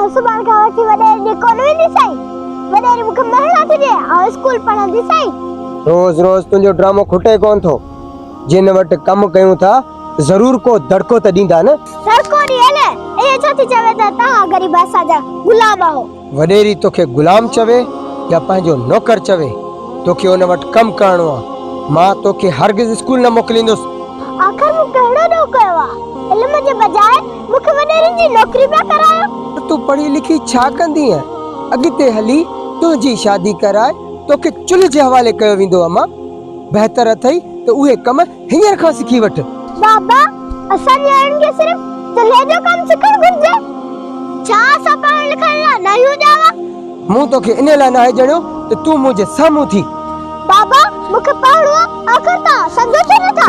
सुभाण का वठी वडे दी कोन वेंदी सही वडे मुख महला थी दे और स्कूल पढ़ंदी सही। रोज रोज तुंजो ड्रामो खुटे कोन थो। जिन वट कम कयूं था जरूर को धड़को त दींदा न। धड़को दी एले ए छथी चवे त ता गरीब असा जा गुलाम हो। वडेरी तोखे गुलाम चवे या पंहिंजो नौकर चवे तोखे उन वट कम करणो आ। मां तोखे हरगिज स्कूल न मोकलींदुस। आखिर मु कहड़ो न कयो आ इल्म जे बजाय मुख वडेरी जी नौकरी पे करायो। तू पढ़ी लिखी छा कंदी है? अगिते हली तुझी शादी कराए तोखे चुल्ह जे हवाले कयो विंदो अमा। बेहतर अथई तो उहे कम हींअर खां सिखी वठ। बाबा असा न्याण के सिर्फ चुल्हे जो काम सिखण घुर्जे। छा सा पढ़ण लिखण ला नहीं हो जावा। मु तोखे इन ला न जणियो त तू मुझे सामू थी। बाबा मुखे पढ़णो आखिर ता समझो न था।